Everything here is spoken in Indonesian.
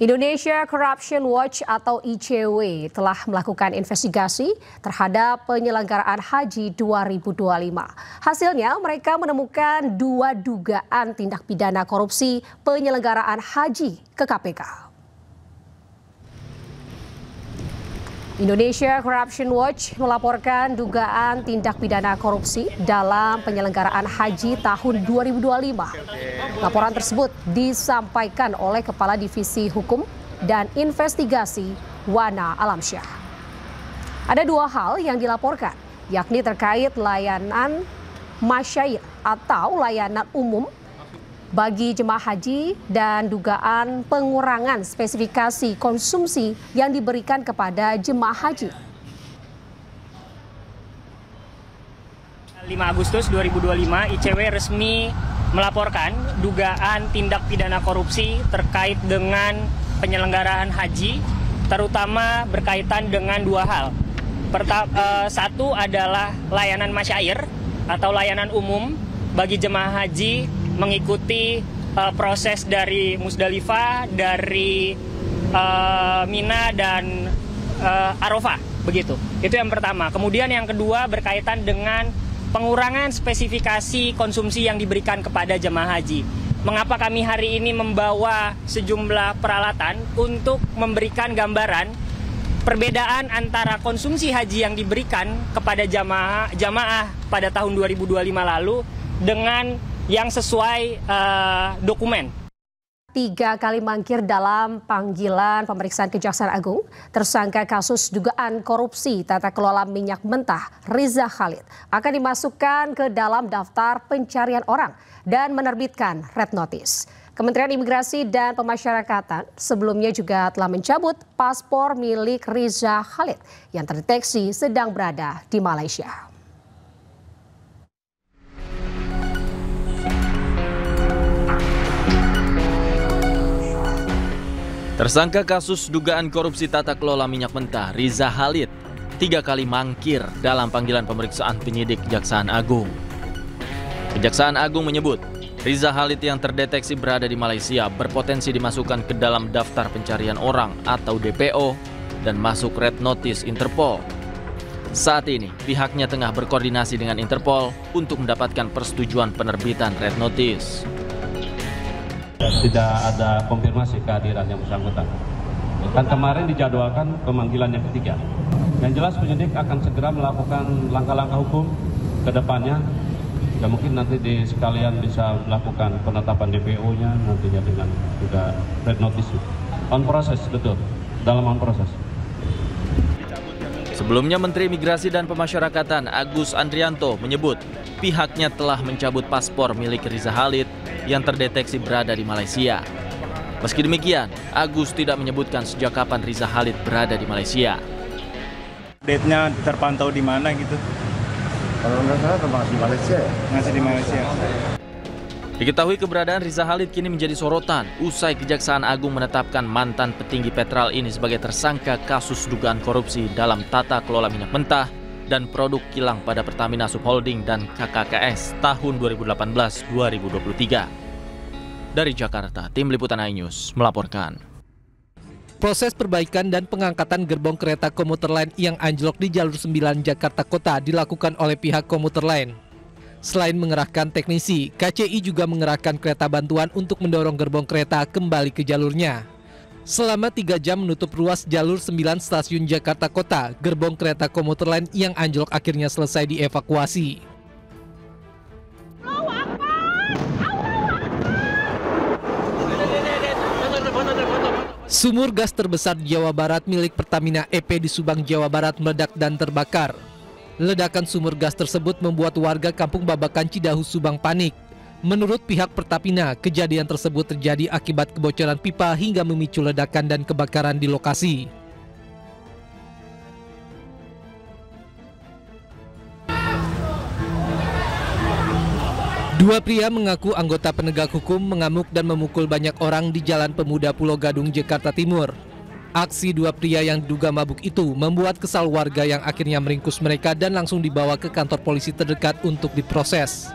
Indonesia Corruption Watch atau ICW telah melakukan investigasi terhadap penyelenggaraan Haji 2025. Hasilnya mereka menemukan 2 dugaan tindak pidana korupsi penyelenggaraan haji ke KPK. Indonesia Corruption Watch melaporkan dugaan tindak pidana korupsi dalam penyelenggaraan haji tahun 2025. Laporan tersebut disampaikan oleh Kepala Divisi Hukum dan Investigasi Wana Alamsyah. Ada 2 hal yang dilaporkan, yakni terkait layanan masyair atau layanan umum bagi jemaah haji dan dugaan pengurangan spesifikasi konsumsi yang diberikan kepada jemaah haji. 5 Agustus 2025, ICW resmi melaporkan dugaan tindak pidana korupsi terkait dengan penyelenggaraan haji, terutama berkaitan dengan 2 hal. Satu adalah layanan masyair atau layanan umum bagi jemaah haji mengikuti proses dari Musdalifah, dari Mina dan Arafah, begitu. Itu yang pertama. Kemudian yang kedua berkaitan dengan pengurangan spesifikasi konsumsi yang diberikan kepada jemaah haji. Mengapa kami hari ini membawa sejumlah peralatan untuk memberikan gambaran perbedaan antara konsumsi haji yang diberikan kepada jamaah pada tahun 2025 lalu dengan yang sesuai dokumen. 3 kali mangkir dalam panggilan pemeriksaan Kejaksaan Agung, tersangka kasus dugaan korupsi tata kelola minyak mentah Riza Khalid akan dimasukkan ke dalam daftar pencarian orang dan menerbitkan red notice. Kementerian Imigrasi dan Pemasyarakatan sebelumnya juga telah mencabut paspor milik Riza Khalid yang terdeteksi sedang berada di Malaysia. Tersangka kasus dugaan korupsi tata kelola minyak mentah Riza Khalid 3 kali mangkir dalam panggilan pemeriksaan penyidik Kejaksaan Agung. Kejaksaan Agung menyebut Riza Khalid yang terdeteksi berada di Malaysia berpotensi dimasukkan ke dalam daftar pencarian orang atau DPO dan masuk red notice Interpol. Saat ini pihaknya tengah berkoordinasi dengan Interpol untuk mendapatkan persetujuan penerbitan red notice. Tidak ada konfirmasi kehadiran yang bersangkutan. Kan kemarin dijadwalkan pemanggilan yang ketiga. Yang jelas penyidik akan segera melakukan langkah-langkah hukum ke depannya. Ya mungkin nanti sekalian bisa melakukan penetapan DPO-nya nantinya dengan juga red notice. On proses, betul. Dalam on proses. Sebelumnya Menteri Imigrasi dan Pemasyarakatan Agus Andrianto menyebut pihaknya telah mencabut paspor milik Riza Khalid yang terdeteksi berada di Malaysia. Meski demikian, Agus tidak menyebutkan sejak kapan Riza Khalid berada di Malaysia. Date-nya terpantau di mana gitu? Kalau nggak salah masih di Malaysia. Masih di Malaysia. Diketahui keberadaan Riza Khalid kini menjadi sorotan usai Kejaksaan Agung menetapkan mantan petinggi Petral ini sebagai tersangka kasus dugaan korupsi dalam tata kelola minyak mentah dan produk kilang pada Pertamina Subholding dan KKKS tahun 2018-2023. Dari Jakarta, Tim Liputan iNews melaporkan. Proses perbaikan dan pengangkatan gerbong kereta komuter lain yang anjlok di jalur 9 Jakarta Kota dilakukan oleh pihak komuter lain. Selain mengerahkan teknisi, KCI juga mengerahkan kereta bantuan untuk mendorong gerbong kereta kembali ke jalurnya. Selama 3 jam menutup ruas jalur 9 stasiun Jakarta Kota, gerbong kereta komuter lain yang anjlok akhirnya selesai dievakuasi. Sumur gas terbesar di Jawa Barat milik Pertamina EP di Subang, Jawa Barat meledak dan terbakar. Ledakan sumur gas tersebut membuat warga Kampung Babakan Cidahu, Subang panik. Menurut pihak Pertamina, kejadian tersebut terjadi akibat kebocoran pipa hingga memicu ledakan dan kebakaran di lokasi. Dua pria mengaku anggota penegak hukum mengamuk dan memukul banyak orang di Jalan Pemuda Pulau Gadung, Jakarta Timur. Aksi 2 pria yang diduga mabuk itu membuat kesal warga yang akhirnya meringkus mereka dan langsung dibawa ke kantor polisi terdekat untuk diproses.